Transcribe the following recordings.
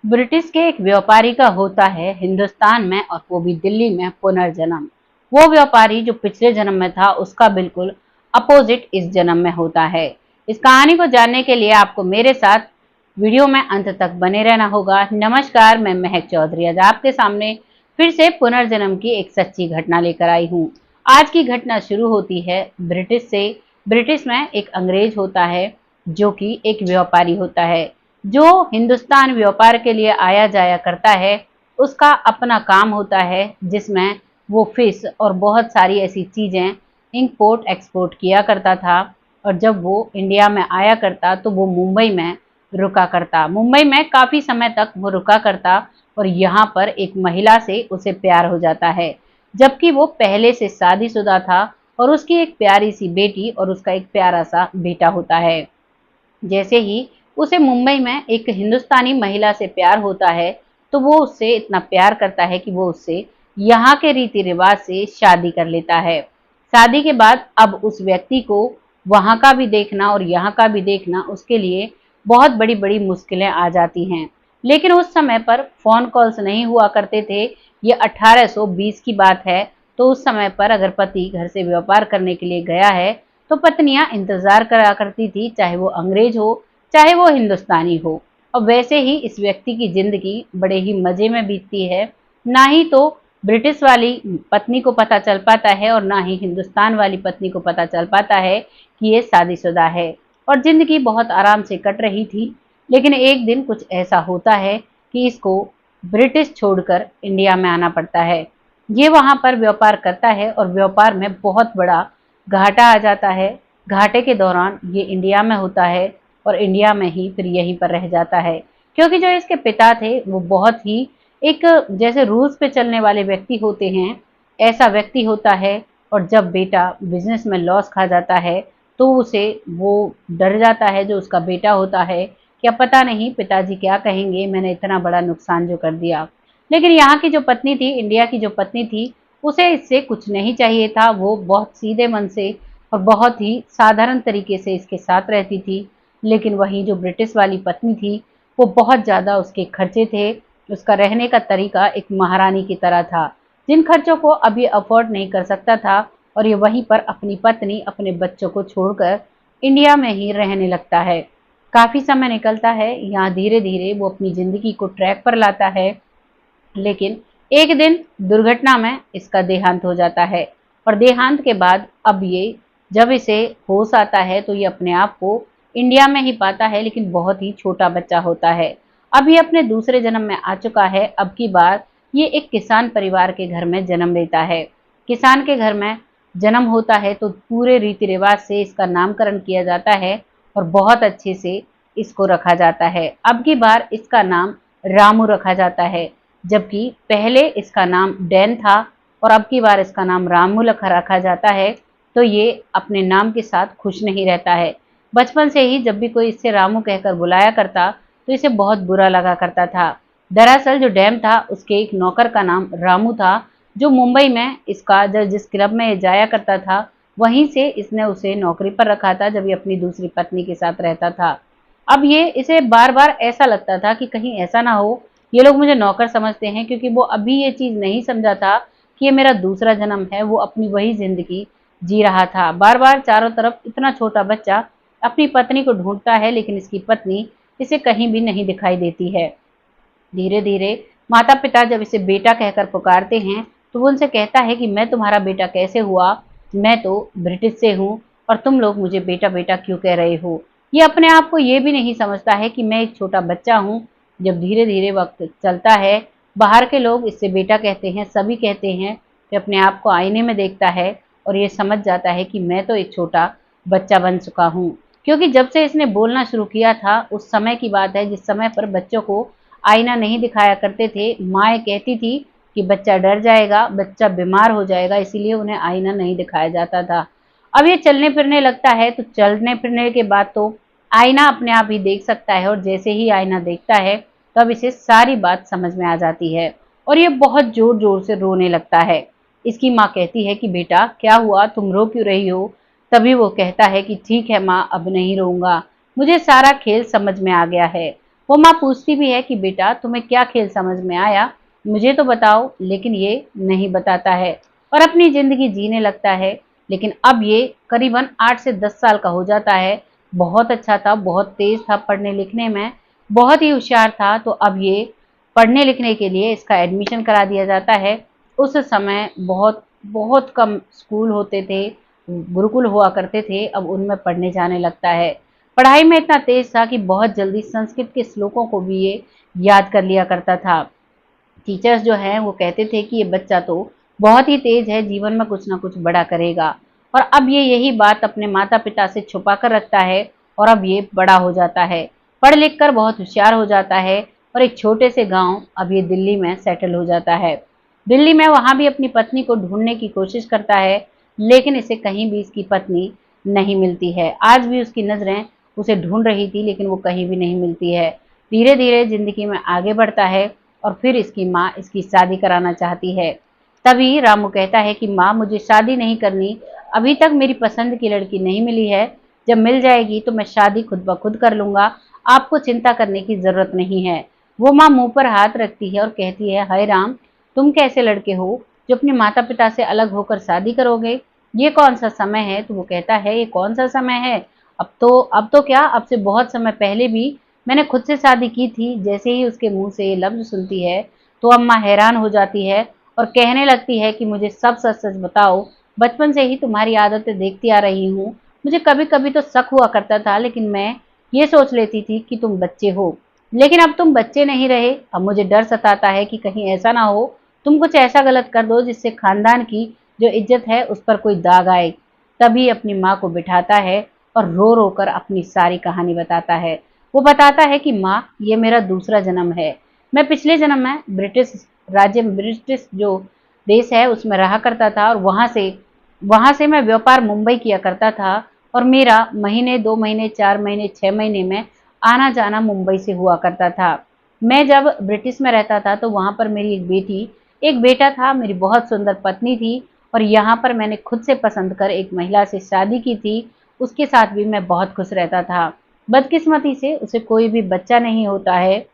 British के एक व्यापारी का होता है हिंदुस्तान में और वो भी दिल्ली में पुनर्जन्म। वो व्यापारी जो पिछले जन्म में था उसका बिल्कुल अपोजिट इस जन्म में होता है। इस कहानी को जानने के लिए आपको मेरे साथ वीडियो में अंत तक बने रहना होगा। नमस्कार, मैं महक चौधरी आज आपके सामने फिर से पुनर्जन्म की एक सच्ची घटना लेकर आई हूँ। आज की घटना शुरू होती है ब्रिटिश से। ब्रिटिश में एक अंग्रेज होता है जो कि एक व्यापारी होता है जो हिंदुस्तान व्यापार के लिए आया जाया करता है। उसका अपना काम होता है जिसमें वो फिश और बहुत सारी ऐसी चीज़ें इंपोर्ट एक्सपोर्ट किया करता था। और जब वो इंडिया में आया करता तो वो मुंबई में रुका करता। मुंबई में काफ़ी समय तक वो रुका करता और यहाँ पर एक महिला से उसे प्यार हो जाता है, जबकि वो पहले से शादीशुदा था और उसकी एक प्यारी सी बेटी और उसका एक प्यारा सा बेटा होता है। जैसे ही उसे मुंबई में एक हिंदुस्तानी महिला से प्यार होता है तो वो उससे इतना प्यार करता है कि वो उससे यहाँ के रीति रिवाज से शादी कर लेता है। शादी के बाद अब उस व्यक्ति को वहाँ का भी देखना और यहाँ का भी देखना उसके लिए बहुत बड़ी बड़ी मुश्किलें आ जाती हैं। लेकिन उस समय पर फ़ोन कॉल्स नहीं हुआ करते थे। ये 1820 की बात है। तो उस समय पर अगर पति घर से व्यापार करने के लिए गया है तो पत्नियां इंतजार करा करती थी, चाहे वो अंग्रेज हो चाहे वो हिंदुस्तानी हो। और वैसे ही इस व्यक्ति की जिंदगी बड़े ही मजे में बीतती है। ना ही तो ब्रिटिश वाली पत्नी को पता चल पाता है और ना ही हिंदुस्तान वाली पत्नी को पता चल पाता है कि ये शादीशुदा है। और जिंदगी बहुत आराम से कट रही थी। लेकिन एक दिन कुछ ऐसा होता है कि इसको ब्रिटिश छोड़कर इंडिया में आना पड़ता है। ये वहां पर व्यापार करता है और व्यापार में बहुत बड़ा घाटा आ जाता है। घाटे के दौरान ये इंडिया में होता है और इंडिया में ही फिर यहीं पर रह जाता है, क्योंकि जो इसके पिता थे वो बहुत ही एक जैसे रूल्स पे चलने वाले व्यक्ति होते हैं, ऐसा व्यक्ति होता है। और जब बेटा बिजनेस में लॉस खा जाता है तो उसे वो डर जाता है जो उसका बेटा होता है, क्या पता नहीं पिताजी क्या कहेंगे, मैंने इतना बड़ा नुकसान जो कर दिया। लेकिन यहाँ की जो पत्नी थी, इंडिया की जो पत्नी थी, उसे इससे कुछ नहीं चाहिए था। वो बहुत सीधे मन से और बहुत ही साधारण तरीके से इसके साथ रहती थी। लेकिन वहीं जो ब्रिटिश वाली पत्नी थी वो बहुत ज़्यादा उसके खर्चे थे। उसका रहने का तरीका एक महारानी की तरह था, जिन खर्चों को अब ये अफोर्ड नहीं कर सकता था। और ये वहीं पर अपनी पत्नी अपने बच्चों को छोड़कर इंडिया में ही रहने लगता है। काफ़ी समय निकलता है, यहाँ धीरे धीरे वो अपनी ज़िंदगी को ट्रैक पर लाता है। लेकिन एक दिन दुर्घटना में इसका देहांत हो जाता है। और देहांत के बाद अब ये जब इसे होश आता है तो ये अपने आप को इंडिया में ही पाता है, लेकिन बहुत ही छोटा बच्चा होता है। अब ये अपने दूसरे जन्म में आ चुका है। अब की बार ये एक किसान परिवार के घर में जन्म लेता है। किसान के घर में जन्म होता है तो पूरे रीति रिवाज से इसका नामकरण किया जाता है और बहुत अच्छे से इसको रखा जाता है। अब की बार इसका नाम रामू रखा जाता है, जबकि पहले इसका नाम डैन था और अब की बार इसका नाम रामू रखा जाता है। तो ये अपने नाम के साथ खुश नहीं रहता है। बचपन से ही जब भी कोई इससे रामू कहकर बुलाया करता तो इसे बहुत बुरा लगा करता था। दरअसल जो डैम था उसके एक नौकर का नाम रामू था, जो मुंबई में इसका जिस क्लब में ये जाया करता था वहीं से इसने उसे नौकरी पर रखा था जब ये अपनी दूसरी पत्नी के साथ रहता था। अब ये इसे बार बार ऐसा लगता था कि कहीं ऐसा ना हो ये लोग मुझे नौकर समझते हैं, क्योंकि वो अभी ये चीज़ नहीं समझा था कि ये मेरा दूसरा जन्म है। वो अपनी वही ज़िंदगी जी रहा था। बार बार चारों तरफ इतना छोटा बच्चा अपनी पत्नी को ढूंढता है, लेकिन इसकी पत्नी इसे कहीं भी नहीं दिखाई देती है। धीरे धीरे माता पिता जब इसे बेटा कहकर पुकारते हैं तो वो उनसे कहता है कि मैं तुम्हारा बेटा कैसे हुआ, मैं तो ब्रिटिश से हूँ और तुम लोग मुझे बेटा बेटा क्यों कह रहे हो। ये अपने आप को ये भी नहीं समझता है कि मैं एक छोटा बच्चा हूँ। जब धीरे धीरे वक्त चलता है, बाहर के लोग इससे बेटा कहते हैं, सभी कहते हैं कि अपने आप को आईने में देखता है और ये समझ जाता है कि मैं तो एक छोटा बच्चा बन चुका हूँ। क्योंकि जब से इसने बोलना शुरू किया था उस समय की बात है जिस समय पर बच्चों को आईना नहीं दिखाया करते थे। माँ कहती थी कि बच्चा डर जाएगा, बच्चा बीमार हो जाएगा, इसीलिए उन्हें आईना नहीं दिखाया जाता था। अब ये चलने फिरने लगता है तो चलने फिरने के बाद तो आईना अपने आप ही देख सकता है और जैसे ही आईना देखता है तब इसे सारी बात समझ में आ जाती है और ये बहुत जोर जोर से रोने लगता है। इसकी माँ कहती है कि बेटा क्या हुआ, तुम रो क्यों रही हो। तभी वो कहता है कि ठीक है माँ, अब नहीं रोऊंगा, मुझे सारा खेल समझ में आ गया है। वो माँ पूछती भी है कि बेटा तुम्हें क्या खेल समझ में आया, मुझे तो बताओ, लेकिन ये नहीं बताता है और अपनी जिंदगी जीने लगता है। लेकिन अब ये करीबन 8 से 10 साल का हो जाता है। बहुत अच्छा था, बहुत तेज था पढ़ने लिखने में, बहुत ही होशियार था। तो अब ये पढ़ने लिखने के लिए इसका एडमिशन करा दिया जाता है। उस समय बहुत बहुत कम स्कूल होते थे, गुरुकुल हुआ करते थे, अब उनमें पढ़ने जाने लगता है। पढ़ाई में इतना तेज था कि बहुत जल्दी संस्कृत के श्लोकों को भी ये याद कर लिया करता था। टीचर्स जो हैं वो कहते थे कि ये बच्चा तो बहुत ही तेज है, जीवन में कुछ ना कुछ बड़ा करेगा। और अब ये यही बात अपने माता पिता से छुपा कर रखता है और अब ये बड़ा हो जाता है, पढ़ लिख कर बहुत होशियार हो जाता है और एक छोटे से गांव, अब ये दिल्ली में सेटल हो जाता है। दिल्ली में वहां भी अपनी पत्नी को ढूंढने की कोशिश करता है, लेकिन इसे कहीं भी इसकी पत्नी नहीं मिलती है। आज भी उसकी नजरें उसे ढूंढ रही थी, लेकिन वो कहीं भी नहीं मिलती है। धीरे धीरे जिंदगी में आगे बढ़ता है और फिर इसकी माँ इसकी शादी कराना चाहती है। तभी रामू कहता है कि माँ मुझे शादी नहीं करनी, अभी तक मेरी पसंद की लड़की नहीं मिली है, जब मिल जाएगी तो मैं शादी खुद ब खुद कर लूंगा, आपको चिंता करने की जरूरत नहीं है। वो माँ मुंह पर हाथ रखती है और कहती है, हाय राम, तुम कैसे लड़के हो जो अपने माता पिता से अलग होकर शादी करोगे, ये कौन सा समय है। तो वो कहता है, ये कौन सा समय है, अब तो क्या, अब से बहुत समय पहले भी मैंने खुद से शादी की थी। जैसे ही उसके मुंह से ये लफ्ज सुनती है तो अम्मा हैरान हो जाती है और कहने लगती है कि मुझे सब सच सच बताओ, बचपन से ही तुम्हारी आदतें देखती आ रही हूँ, मुझे कभी कभी तो शक हुआ करता था, लेकिन मैं ये सोच लेती थी कि तुम बच्चे हो। लेकिन अब तुम बच्चे नहीं रहे, अब मुझे डर सताता है कि कहीं ऐसा ना हो तुम कुछ ऐसा गलत कर दो जिससे खानदान की जो इज्जत है उस पर कोई दाग आए। तभी अपनी माँ को बिठाता है और रो रो कर अपनी सारी कहानी बताता है। वो बताता है कि माँ, ये मेरा दूसरा जन्म है, मैं पिछले जन्म में ब्रिटिश जो देश है उसमें रहा करता था और वहां से मैं व्यापार मुंबई किया करता था और मेरा महीने 2 महीने 4 महीने 6 महीने में आना जाना मुंबई से हुआ करता था। मैं जब ब्रिटिश में रहता था तो वहां पर मेरी एक बेटा था, मेरी बहुत सुंदर पत्नी थी और यहाँ पर मैंने खुद से पसंद कर एक महिला से शादी की थी। उसके साथ भी मैं बहुत खुश रहता था। बदकिस्मती से उसे कोई भी बच्चा नहीं होता है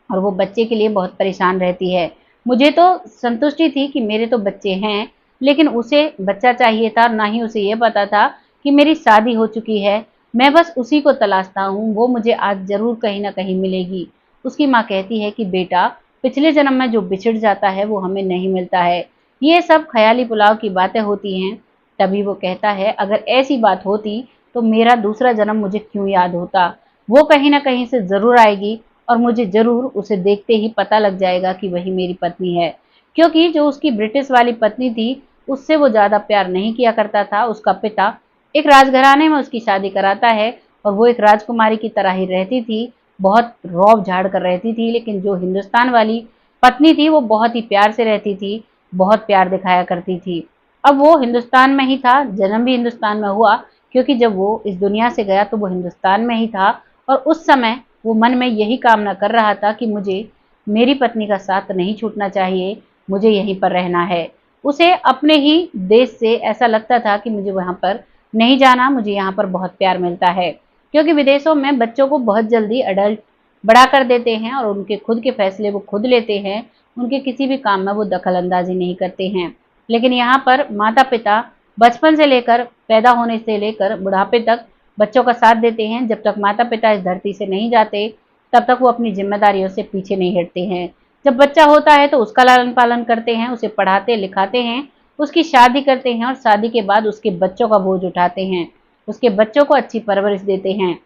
और वो बच्चे के लिए बहुत परेशान रहती है। मुझे तो संतुष्टि थी कि मेरे तो बच्चे हैं, लेकिन उसे बच्चा चाहिए था, ना ही उसे ये पता था कि मेरी शादी हो चुकी है। मैं बस उसी को तलाशता हूँ, वो मुझे आज जरूर कहीं ना कहीं मिलेगी। उसकी माँ कहती है कि बेटा, पिछले जन्म में जो बिछड़ जाता है वो हमें नहीं मिलता है, ये सब ख्याली पुलाव की बातें होती हैं। तभी वो कहता है, अगर ऐसी बात होती तो मेरा दूसरा जन्म मुझे क्यों याद होता, वो कहीं ना कहीं से जरूर आएगी और मुझे जरूर उसे देखते ही पता लग जाएगा कि वही मेरी पत्नी है। क्योंकि जो उसकी ब्रिटिश वाली पत्नी थी उससे वो ज्यादा प्यार नहीं किया करता था। उसका पिता एक राजघराने में उसकी शादी कराता है और वो एक राजकुमारी की तरह ही रहती थी, बहुत रौब झाड़ कर रहती थी। लेकिन जो हिंदुस्तान वाली पत्नी थी वो बहुत ही प्यार से रहती थी, बहुत प्यार दिखाया करती थी। अब वो हिंदुस्तान में ही था, जन्म भी हिंदुस्तान में हुआ, क्योंकि जब वो इस दुनिया से गया तो वो हिंदुस्तान में ही था और उस समय वो मन में यही कामना कर रहा था कि मुझे मेरी पत्नी का साथ नहीं छूटना चाहिए, मुझे यहीं पर रहना है। उसे अपने ही देश से ऐसा लगता था कि मुझे वहां पर नहीं जाना, मुझे यहाँ पर बहुत प्यार मिलता है। क्योंकि विदेशों में बच्चों को बहुत जल्दी अडल्ट बड़ा कर देते हैं और उनके खुद के फैसले वो खुद लेते हैं, उनके किसी भी काम में वो दखल अंदाजी नहीं करते हैं। लेकिन यहाँ पर माता पिता बचपन से लेकर, पैदा होने से लेकर बुढ़ापे तक बच्चों का साथ देते हैं। जब तक माता पिता इस धरती से नहीं जाते तब तक वो अपनी जिम्मेदारियों से पीछे नहीं हटते हैं। जब बच्चा होता है तो उसका लालन पालन करते हैं, उसे पढ़ाते लिखाते हैं, उसकी शादी करते हैं और शादी के बाद उसके बच्चों का बोझ उठाते हैं, उसके बच्चों को अच्छी परवरिश देते हैं।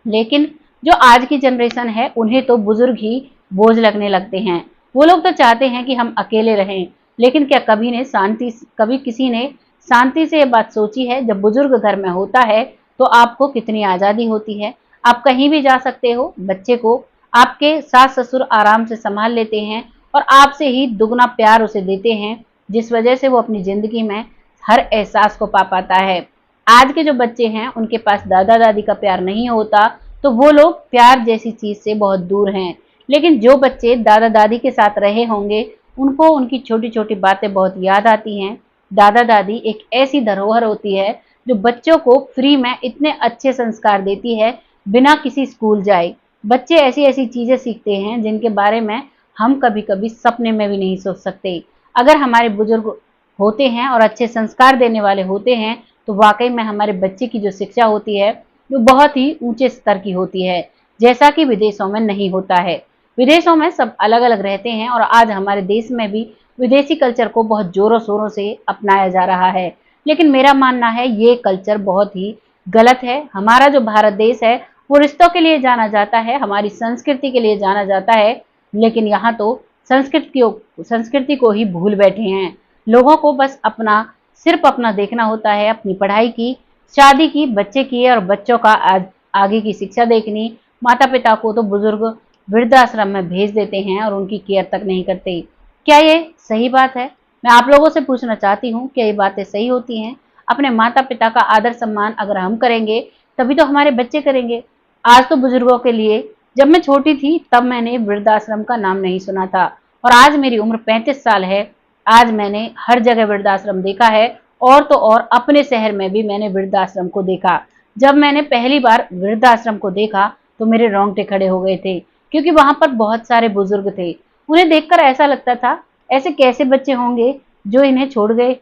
लेकिन जो आज की जनरेशन है उन्हें तो बुजुर्ग ही बोझ लगने लगते हैं। वो लोग तो चाहते हैं कि हम अकेले रहें, लेकिन क्या कभी किसी ने शांति से ये बात सोची है, जब बुजुर्ग घर में होता है तो आपको कितनी आजादी होती है, आप कहीं भी जा सकते हो, बच्चे को आपके सास ससुर आराम से संभाल लेते हैं और आपसे ही दुगना प्यार उसे देते हैं, जिस वजह से वो अपनी जिंदगी में हर एहसास को पा पाता है। आज के जो बच्चे हैं उनके पास दादा दादी का प्यार नहीं होता, तो वो लोग प्यार जैसी चीज से बहुत दूर हैं। लेकिन जो बच्चे दादा दादी के साथ रहे होंगे उनको उनकी छोटी छोटी बातें बहुत याद आती हैं। दादा दादी एक ऐसी धरोहर होती है जो बच्चों को फ्री में इतने अच्छे संस्कार देती है, बिना किसी स्कूल जाए। बच्चे ऐसी ऐसी चीजें सीखते हैं जिनके बारे में हम कभी कभी सपने में भी नहीं सोच सकते। अगर हमारे बुजुर्ग होते हैं और अच्छे संस्कार देने वाले होते हैं तो वाकई में हमारे बच्चे की जो शिक्षा होती है वो बहुत ही ऊंचे स्तर की होती है, जैसा कि विदेशों में नहीं होता है। विदेशों में सब अलग अलग रहते हैं और आज हमारे देश में भी विदेशी कल्चर को बहुत जोरों शोरों से अपनाया जा रहा है। लेकिन मेरा मानना है ये कल्चर बहुत ही गलत है। हमारा जो भारत देश है वो रिश्तों के लिए जाना जाता है, हमारी संस्कृति के लिए जाना जाता है, लेकिन यहाँ तो संस्कृति को ही भूल बैठे हैं। लोगों को बस अपना सिर्फ अपना देखना होता है, अपनी पढ़ाई की, शादी की, बच्चे की और बच्चों का आगे की शिक्षा देखनी। माता पिता को तो बुजुर्ग वृद्धाश्रम में भेज देते हैं और उनकी केयर तक नहीं करते। क्या ये सही बात है? मैं आप लोगों से पूछना चाहती हूँ, क्या ये बातें सही होती हैं? अपने माता पिता का आदर सम्मान अगर हम करेंगे तभी तो हमारे बच्चे करेंगे। आज तो बुजुर्गों के लिए, जब मैं छोटी थी तब मैंने वृद्धाश्रम का नाम नहीं सुना था और आज मेरी उम्र 35 साल है। आज मैंने हर जगह वृद्धाश्रम देखा है और तो और अपने शहर में भी मैंने वृद्धाश्रम को देखा। जब मैंने पहली बार वृद्धाश्रम को देखा तो मेरे रोंगटे खड़े हो गए थे, क्योंकि वहां पर बहुत सारे बुजुर्ग थे। उन्हें देखकर ऐसा लगता था ऐसे कैसे बच्चे होंगे जो इन्हें छोड़ गए,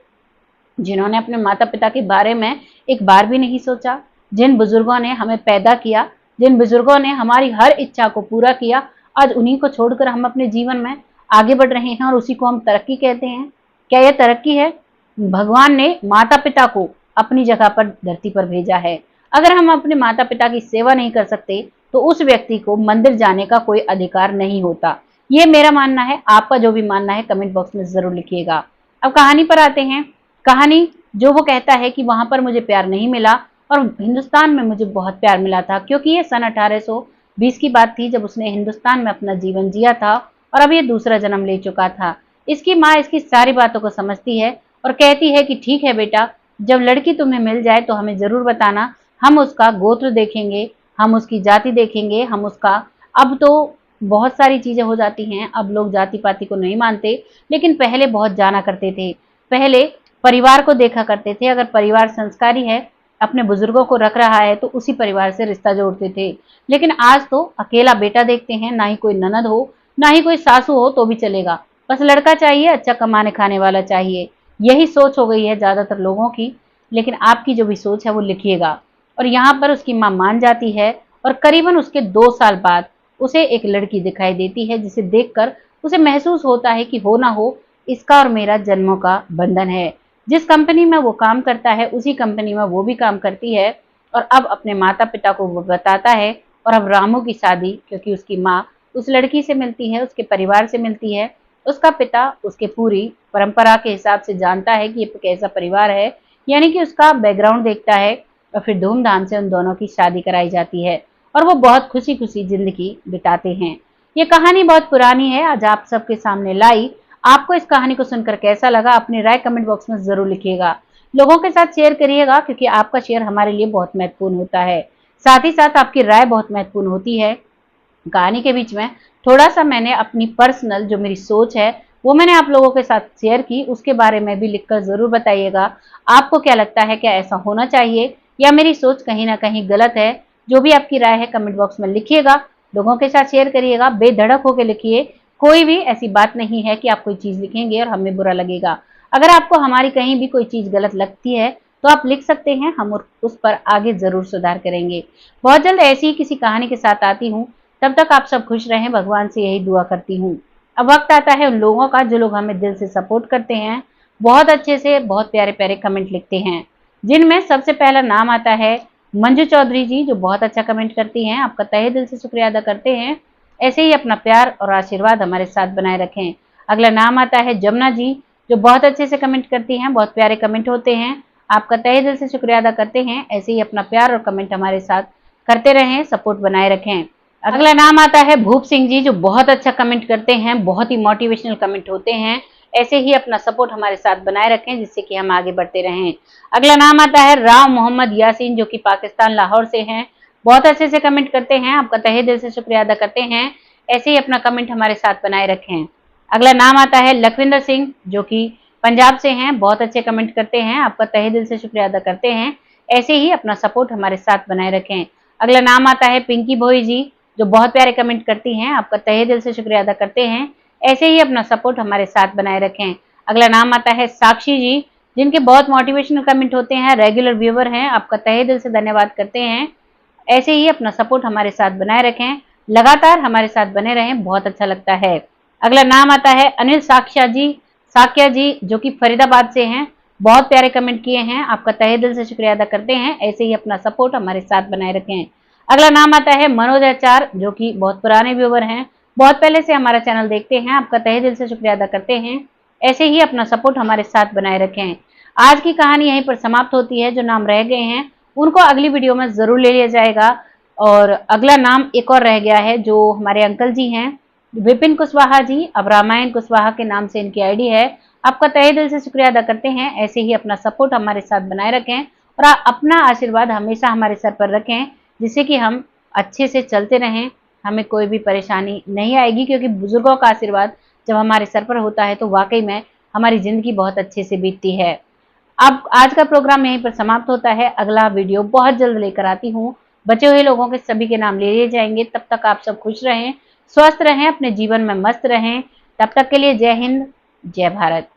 जिन्होंने अपने माता पिता के बारे में एक बार भी नहीं सोचा। जिन बुजुर्गों ने हमें पैदा किया, जिन बुजुर्गों ने हमारी हर इच्छा को पूरा किया, आज उन्हीं को छोड़कर हम अपने जीवन में आगे बढ़ रहे हैं और उसी को हम तरक्की कहते हैं। क्या यह तरक्की है? भगवान ने माता पिता को अपनी जगह पर धरती पर भेजा है। अगर हम अपने माता पिता की सेवा नहीं कर सकते तो उस व्यक्ति को मंदिर जाने का कोई अधिकार नहीं होता। ये मेरा मानना है। आपका जो भी मानना है कमेंट बॉक्स में जरूर लिखिएगा। अब कहानी पर आते हैं। कहानी जो वो कहता है कि वहां पर मुझे प्यार नहीं मिला और हिंदुस्तान में मुझे बहुत प्यार मिला था, क्योंकि ये सन 1820 की बात थी जब उसने हिंदुस्तान में अपना जीवन जिया था और अब ये दूसरा जन्म ले चुका था। इसकी माँ इसकी सारी बातों को समझती है और कहती है कि ठीक है बेटा, जब लड़की तुम्हें मिल जाए तो हमें जरूर बताना, हम उसका गोत्र देखेंगे, हम उसकी जाति देखेंगे, हम उसका, अब तो बहुत सारी चीजें हो जाती हैं, अब लोग जाति पाति को नहीं मानते, लेकिन पहले बहुत जाना करते थे। पहले परिवार को देखा करते थे, अगर परिवार संस्कारी है, अपने बुजुर्गों को रख रहा है तो उसी परिवार से रिश्ता जोड़ते थे। लेकिन आज तो अकेला बेटा देखते हैं, ना ही कोई ननद हो, ना ही कोई सासू हो तो भी चलेगा, बस लड़का चाहिए, अच्छा कमाने खाने वाला चाहिए। यही सोच हो गई है ज्यादातर लोगों की। लेकिन आपकी जो भी सोच है वो लिखिएगा। और यहाँ पर उसकी माँ मान जाती है और करीबन उसके 2 साल बाद उसे एक लड़की दिखाई देती है, जिसे देखकर उसे महसूस होता है कि हो ना हो इसका और मेरा जन्मों का बंधन है। जिस कंपनी में वो काम करता है उसी कंपनी में वो भी काम करती है और अब अपने माता पिता को वो बताता है। और अब रामू की शादी, क्योंकि उसकी माँ उस लड़की से मिलती है, उसके परिवार से मिलती है, उसका पिता उसके पूरी परंपरा के हिसाब से जानता है कि ये कैसा परिवार है, यानी कि उसका बैकग्राउंड देखता है और फिर धूमधाम से उन दोनों की शादी कराई जाती है और वो बहुत खुशी खुशी जिंदगी बिताते हैं। ये कहानी बहुत पुरानी है, आज आप सबके सामने लाई। आपको इस कहानी को सुनकर कैसा लगा, अपनी राय कमेंट बॉक्स में जरूर लिखिएगा। लोगों के साथ शेयर करिएगा, क्योंकि आपका शेयर हमारे लिए बहुत महत्वपूर्ण होता है। साथ ही साथ आपकी राय बहुत महत्वपूर्ण होती है। कहानी के बीच में थोड़ा सा मैंने अपनी पर्सनल जो मेरी सोच है वो मैंने आप लोगों के साथ शेयर की, उसके बारे में भी लिखकर जरूर बताइएगा। आपको क्या लगता है, क्या ऐसा होना चाहिए या मेरी सोच कहीं ना कहीं गलत है? जो भी आपकी राय है कमेंट बॉक्स में लिखिएगा, लोगों के साथ शेयर करिएगा, बेधड़क होकर लिखिए। कोई भी ऐसी बात नहीं है कि आप कोई चीज लिखेंगे और हमें बुरा लगेगा। अगर आपको हमारी कहीं भी कोई चीज गलत लगती है तो आप लिख सकते हैं, हम उस पर आगे जरूर सुधार करेंगे। बहुत जल्द ऐसी ही किसी कहानी के साथ आती हूँ। तब तक आप सब खुश रहें, भगवान से यही दुआ करती हूँ। अब वक्त आता है उन लोगों का जो लोग हमें दिल से सपोर्ट करते हैं, बहुत अच्छे से बहुत प्यारे प्यारे कमेंट लिखते हैं, जिनमें सबसे पहला नाम आता है मंजू चौधरी जी, जो बहुत अच्छा कमेंट करती हैं। आपका तहे दिल से शुक्रिया अदा करते हैं। ऐसे ही अपना प्यार और आशीर्वाद हमारे साथ बनाए रखें। अगला नाम आता है जमुना जी, जो बहुत अच्छे से कमेंट करती हैं, बहुत प्यारे कमेंट होते हैं। आपका तहे दिल से शुक्रिया अदा करते हैं। ऐसे ही अपना प्यार और कमेंट हमारे साथ करते रहें, सपोर्ट बनाए रखें। अगला नाम आता है भूप सिंह जी, जो बहुत अच्छा कमेंट करते हैं, बहुत ही मोटिवेशनल कमेंट होते हैं। ऐसे ही अपना सपोर्ट हमारे साथ बनाए रखें, जिससे कि हम आगे बढ़ते रहें। अगला नाम आता है राव मोहम्मद यासीन, जो कि पाकिस्तान लाहौर से हैं, बहुत अच्छे से कमेंट करते हैं। आपका तहे दिल से शुक्रिया अदा करते हैं। ऐसे ही अपना कमेंट हमारे साथ बनाए रखें। अगला नाम आता है लखविंदर सिंह, जो कि पंजाब से हैं, बहुत अच्छे कमेंट करते हैं। आपका तहे दिल से शुक्रिया अदा करते हैं। ऐसे ही अपना सपोर्ट हमारे साथ बनाए रखें। अगला नाम आता है पिंकी भोई जी, जो बहुत प्यारे कमेंट करती हैं, आपका तहे दिल से शुक्रिया अदा करते हैं। ऐसे ही अपना सपोर्ट हमारे साथ बनाए रखें। अगला नाम आता है साक्षी जी, जिनके बहुत मोटिवेशनल कमेंट होते हैं, रेगुलर व्यूअर हैं, आपका तहे दिल से धन्यवाद करते हैं। ऐसे ही अपना सपोर्ट हमारे साथ बनाए रखें, लगातार हमारे साथ बने रहें, बहुत अच्छा लगता है। अगला नाम आता है अनिल साकिया जी, जो कि फरीदाबाद से हैं, बहुत प्यारे कमेंट किए हैं, आपका तहे दिल से शुक्रिया अदा करते हैं। ऐसे ही अपना सपोर्ट हमारे साथ बनाए रखें। अगला नाम आता है मनोज आचार, जो कि बहुत पुराने व्यूअर हैं, बहुत पहले से हमारा चैनल देखते हैं, आपका तहे दिल से शुक्रिया अदा करते हैं। ऐसे ही अपना सपोर्ट हमारे साथ बनाए रखें। आज की कहानी यहीं पर समाप्त होती है। जो नाम रह गए हैं उनको अगली वीडियो में जरूर ले लिया जाएगा। और अगला नाम एक और रह गया है, जो हमारे अंकल जी हैं, विपिन कुशवाहा जी, अब रामायण कुशवाहा के नाम से इनकी आईडी है। आपका तहे दिल से शुक्रिया अदा करते हैं। ऐसे ही अपना सपोर्ट हमारे साथ बनाए रखें और अपना आशीर्वाद हमेशा हमारे सर पर रखें, जिससे कि हम अच्छे से चलते रहें, हमें कोई भी परेशानी नहीं आएगी, क्योंकि बुजुर्गों का आशीर्वाद जब हमारे सर पर होता है तो वाकई में हमारी जिंदगी बहुत अच्छे से बीतती है। अब आज का प्रोग्राम यहीं पर समाप्त होता है। अगला वीडियो बहुत जल्द लेकर आती हूँ। बचे हुए लोगों के सभी के नाम ले लिए जाएंगे। तब तक आप सब खुश रहें, स्वस्थ रहें, अपने जीवन में मस्त रहें। तब तक के लिए जय हिंद, जय भारत।